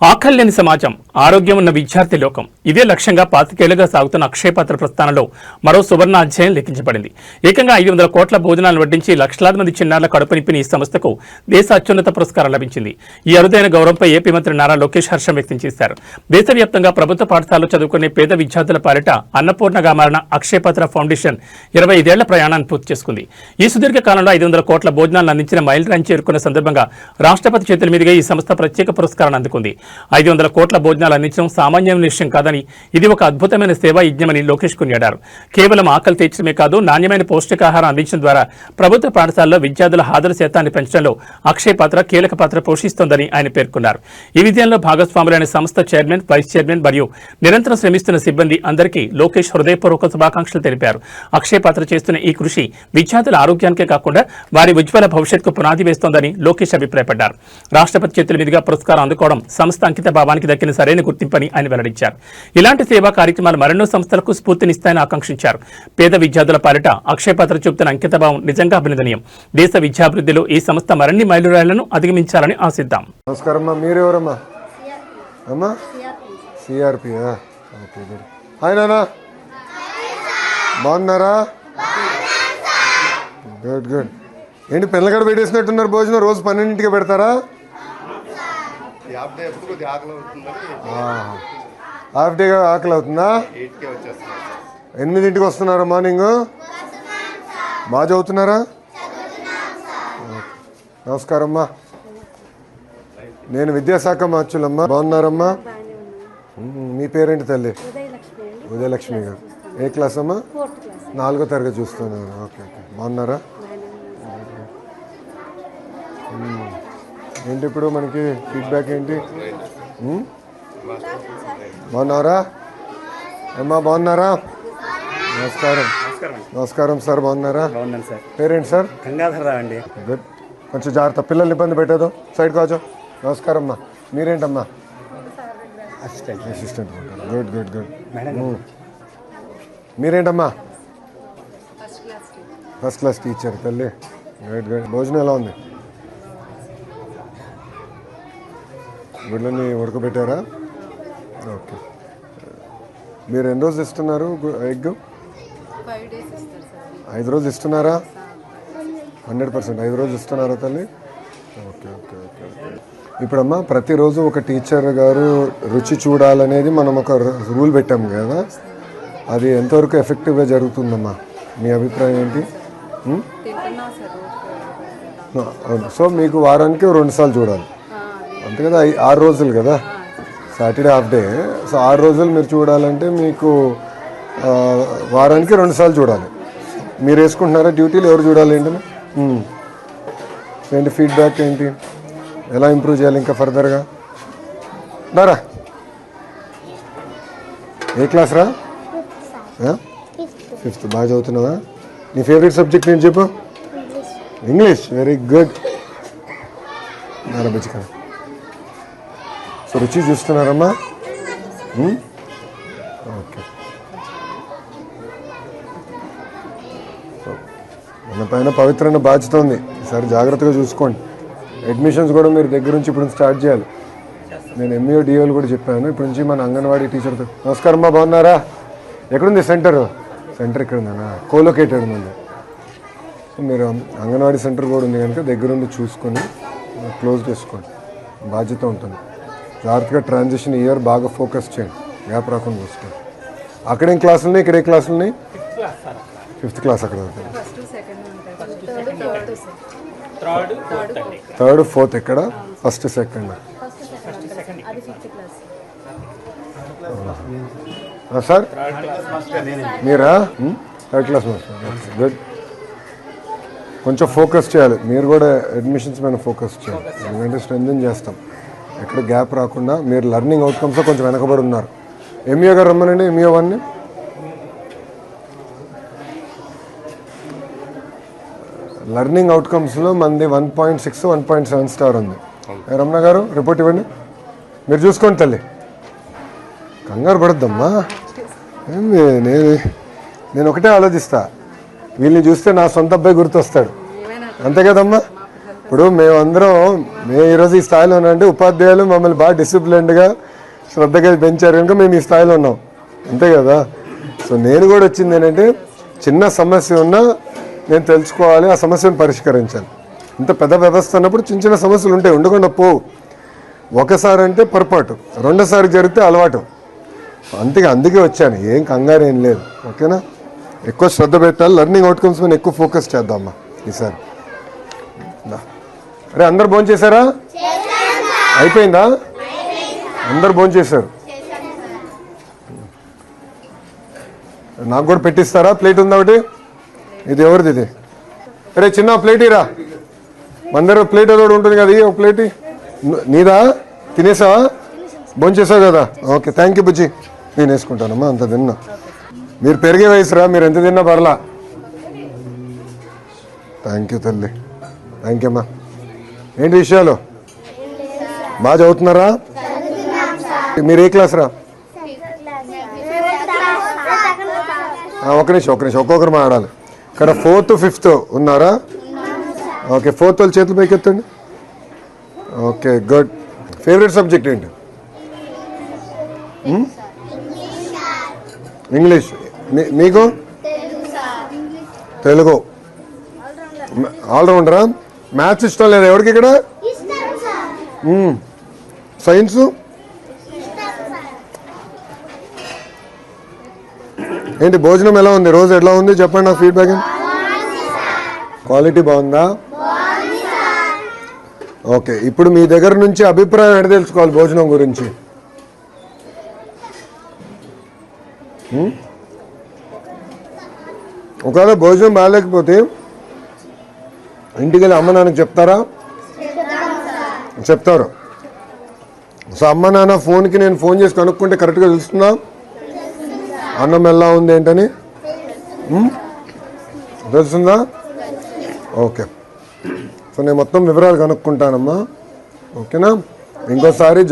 ఆకలి లేని సమాజం, ఆరోగ్యం ఉన్న విద్యార్థి లోకం, ఇదే లక్ష్యంగా 25 ఏళ్లుగా సాగుతున్న అక్షయపాత్ర ప్రస్థానంలో మరో సువర్ణ అధ్యాయం లిఖించబడింది. ఏకంగా 500 కోట్ల భోజనాలను వడ్డించి లక్షలాది మంది చిన్నారుల కడుపు నింపిన ఈ సంస్థకు దేశ అత్యున్నత పురస్కారం లభించింది. ఈ అరుదైన గౌరవంపై ఏపీ మంత్రి నారా లోకేష్ హర్షం వ్యక్తం చేశారు. దేశవ్యాప్తంగా ప్రభుత్వ పాఠశాలలో చదువుకునే పేద విద్యార్థుల పాలిట అన్నపూర్ణగా మారిన అక్షయపాత్ర ఫౌండేషన్ 25 ఏళ్ల ప్రయాణాన్ని పూర్తి చేసుకుంది. ఈ సుదీర్ఘ కాలంలో 500 కోట్ల భోజనాలను అందించిన మైలురాయిని చేరుకున్న సందర్భంగా రాష్ట్రపతి చేతుల మీదుగా ఈ సంస్థ ప్రత్యేక పురస్కారాన్ని అందుకుంది. 500 కోట్ల భోజనాలు అందించడం సామాన్యమైన విషయం కాదని, ఇది ఒక అద్భుతమైన సేవా యజ్ఞమని లోకేష్ కొనియాడారు. కేవలం ఆకలి తీర్చడమే కాదు, నాణ్యమైన పౌష్టికాహారం అందించడం ద్వారా ప్రభుత్వ పాఠశాలలో విద్యార్థుల హాజరు శాతాన్ని పెంచడంలో అక్షయ పాత్ర కీలక పాత్ర పోషిస్తోందని ఆయన పేర్కొన్నారు. ఈ విజయంలో భాగస్వాములైన సంస్థ చైర్మన్, వైస్ చైర్మన్ మరియు నిరంతరం శ్రమిస్తున్న సిబ్బంది అందరికీ లోకేష్ హృదయపూర్వక శుభాకాంక్షలు తెలిపారు. అక్షయ పాత్ర చేస్తున్న ఈ కృషి విద్యార్థుల ఆరోగ్యానికే కాకుండా వారి ఉజ్వల భవిష్యత్తుకు పునాది వేస్తోందని లోకేష్ అభిప్రాయపడ్డారు. రాష్ట్రపతి చేతుల మీదుగా పురస్కారం అందుకోవడం సంస్థ అంకిత భావానికి దక్కిన సరైన గుర్తింపని ఆయన వెల్లడించారు. ఇలాంటి సేవా కార్యక్రమాలు మరెన్నో సంస్థలకు స్ఫూర్తినిస్తాయని ఆకాంక్షించారు. పేద విద్యార్థుల పాలిట అక్షయ పాత్ర చూపుతున్న అంకిత భావం నిజంగా అభినందనీయం. దేశ విద్యాభివృద్ధిలో ఈ సంస్థ మరిన్ని మైలురాళ్లను అధిగమించాలని ఆశిద్దాం. నమస్కారం అమ్మా, మీరెవరమ్మా? అమ్మా సిఆర్పి. హాయ్ నానా, బాగున్నారా? Good good. ఏంటి పిల్లగడ పెట్టేసినట్టున్నారు భోజనం? రోజు 12ంటికి పెడతారా? హాఫ్ డేగా ఆకలి అవుతుందా? 8ంటికి వస్తున్నారా మార్నింగ్? బాగా చదువుతున్నారా? నమస్కారం అమ్మా, నేను విద్యాశాఖ మార్చులమ్మా. బాగున్నారమ్మా? మీ పేరేంటి తల్లి? ఉదయలక్ష్మి గారు. ఏ క్లాస్ అమ్మా? 4వ తరగతి చూస్తున్నాను. Okay okay. బాగున్నారా? ఏంటి ఇప్పుడు మనకి ఫీడ్బ్యాక్ ఏంటి? బాగున్నారా అమ్మా? బాగున్నారా? నమస్కారం. నమస్కారం సార్, బాగున్నారా? పేరేంటి సార్? గంగాధరరావు అండి. గుడ్. కొంచెం జాగ్రత్త, పిల్లల్ని ఇబ్బంది పెట్టేదో. సైడ్ కావచ్చు. నమస్కారం అమ్మా, మీరేంటమ్మా? అసిస్టెంట్. Good good good. మీరేంటమ్మా? ఫస్ట్ క్లాస్ టీచర్ తల్లి. Good good. భోజనం ఎలా ఉంది? గుడ్లని ఉడకబెట్టారా? ఓకే. మీరు ఎన్ని రోజులు ఇస్తున్నారు ఎగ్? 5 రోజులు ఇస్తున్నారా? 100%. 5 రోజులు ఇస్తున్నారా తల్లి? Okay okay okay okay. ఇప్పుడమ్మా ప్రతిరోజు ఒక టీచర్ గారు రుచి చూడాలనేది మనం ఒక రూల్ పెట్టాం కదా, అది ఎంతవరకు ఎఫెక్టివ్గా జరుగుతుందమ్మా? మీ అభిప్రాయం ఏంటి? సో మీకు వారానికి 2 సార్లు చూడాలి అంతే కదా? 6 రోజులు కదా, సాటర్డే హాఫ్ డే. సో 6 రోజులు మీరు చూడాలంటే మీకు వారానికి 2 సార్లు చూడాలి. మీరు వేసుకుంటున్నారా డ్యూటీలు? ఎవరు చూడాలి ఏంటని? ఏంటి ఫీడ్బ్యాక్ ఏంటి? ఎలా ఇంప్రూవ్ చేయాలి ఇంకా ఫర్దర్గా? నారా, ఏ క్లాస్ రా? 5th. బాగా చదువుతున్నావా? నీ ఫేవరెట్ సబ్జెక్ట్ నేను చెప్పు. ఇంగ్లీష్. Very good. నారా బుచ్చిక. సో రుచి చూస్తున్నారమ్మా? ఓకే. మన పైన పవిత్రమైన బాధ్యత ఉంది. ఈసారి జాగ్రత్తగా చూసుకోండి. అడ్మిషన్స్ కూడా మీరు దగ్గర నుంచి ఇప్పుడు స్టార్ట్ చేయాలి. నేను ఎంఈఓ డిఓలు కూడా చెప్పాను. ఇప్పటి నుంచి మన అంగన్వాడీ టీచర్తో. నమస్కారం అమ్మా, బాగున్నారా? ఎక్కడుంది సెంటర్? సెంటర్ ఇక్కడ ఉందన్నా, కోలొకేటెడ్ ఉంది. సో మీరు అంగన్వాడీ సెంటర్ కూడా ఉంది కనుక దగ్గరుండి చూసుకొని క్లోజ్ చేసుకోండి. బాధ్యత ఉంటుంది. జాగ్రత్తగా ట్రాన్సిషన్ ఇయర్ బాగా ఫోకస్ చేయండి, గ్యాప్ రాకుండా చూసుకోండి. అక్కడేం క్లాసులు ఉన్నాయి, ఇక్కడే క్లాసులు ఉన్నాయి? 5th క్లాస్ అక్కడ. 3rd, 4th ఎక్కడ? 1st, 2nd. సార్ మీరా? 3rd class master. గుడ్. కొంచెం ఫోకస్ చేయాలి మీరు కూడా, అడ్మిషన్స్ మీద ఫోకస్ చేయాలి. ఎందుకంటే స్ట్రెంథెన్ చేస్తాం, ఎక్కడ గ్యాప్ రాకుండా. మీరు లెర్నింగ్ అవుట్కమ్స్లో కొంచెం వెనకబడి ఉన్నారు. ఎంఈఓ గారు రమ్మనండి. ఎంఈఓ 1ని. లెర్నింగ్ అవుట్కమ్స్లో మంది 1.6, 1.7 స్టార్ ఉంది. రమణ గారు రిపోర్ట్ ఇవ్వండి. మీరు చూసుకోండి తల్లి, కంగారు పడద్దమ్మా. నేను ఒకటే ఆలోచిస్తా, వీళ్ళని చూస్తే నా సొంత అబ్బాయి గుర్తొస్తాడు, అంతే కదమ్మా? ఇప్పుడు మేము ఈరోజు ఈ స్థాయిలో ఉన్నామంటే ఉపాధ్యాయులు మమ్మల్ని బాగా డిసిప్లిన్డ్గా శ్రద్ధగా పెంచారు కనుక మేము ఈ స్థాయిలో ఉన్నాం, అంతే కదా. సో నేను కూడా వచ్చింది ఏంటంటే చిన్న సమస్య ఉన్నా నేను తెలుసుకోవాలి, ఆ సమస్యను పరిష్కరించాలి. ఇంత పెద్ద వ్యవస్థ అన్నప్పుడు చిన్న చిన్న సమస్యలు ఉంటాయి, ఉండకుండా పోవు. ఒకసారి అంటే పొరపాటు, రెండోసారి జరిగితే అలవాటు. అందుకే వచ్చాను, ఏం కంగారు ఏం లేదు. ఓకేనా, ఎక్కువ శ్రద్ధ పెట్టాలి, లెర్నింగ్ అవుట్కమ్స్ మీద ఎక్కువ ఫోకస్ చేద్దామా ఈసారి. అరే అందరు భోంచేశారా? అయిపోయిందా? అందరు భోంచేశారు. నాకు కూడా పెట్టిస్తారా? ప్లేట్ ఉందా ఒకటి? ఇది ఎవరిది ఇది? అరే చిన్న ప్లేట్ ఇరా, అందరూ ప్లేట్ ఏదో ఉంటుంది కదా, ఒక ప్లేట్ నీదా? తినేసావా? భోంచేసావు కదా, ఓకే థ్యాంక్ యూ బుజ్జి. నేను వేసుకుంటానమ్మా, అంత తిన్నా. మీరు పెరిగే వయసురా, మీరు ఎంత తిన్నా పర్లా. థ్యాంక్ యూ తల్లి, థ్యాంక్ యూ అమ్మా. ఏంటి విషయాలు? బాగా చదువుతున్నారా? మీరు ఏ క్లాస్ రా? ఒక నిమిషం ఒక్కొక్కరు మాట్లాడాలి. ఇక్కడ 4th 5th ఉన్నారా? ఓకే, 4th వాళ్ళు చేతులు పైకి ఎత్తండి. Okay good. ఫేవరెట్ సబ్జెక్ట్ ఏంటి? ఇంగ్లీష్. మీకు? తెలుగు. ఆల్రౌండరా? మ్యాథ్స్ ఇష్టం లేదా ఎవరికి ఇక్కడ? సైన్స్? ఏంటి భోజనం ఎలా ఉంది? రోజు ఎలా ఉంది చెప్పండి నాకు ఫీడ్బ్యాక్. క్వాలిటీ బాగుందా? ఓకే, ఇప్పుడు మీ దగ్గర నుంచి అభిప్రాయం ఎడ తెలుసుకోవాలి భోజనం గురించి. ఒకవేళ భోజనం బాగాలేకపోతే ఇంటికి వెళ్ళి అమ్మ నాన్నకి చెప్తారా? చెప్తారు. సో అమ్మ నాన్న ఫోన్కి నేను ఫోన్ చేసి కనుక్కుంటే కరెక్ట్గా తెలుస్తుందా అన్నం ఎలా ఉంది ఏంటని? తెలుస్తుందా? ఓకే, సో నేను మొత్తం వివరాలు కనుక్కుంటానమ్మా. ఓకేనా, ఇంకోసారి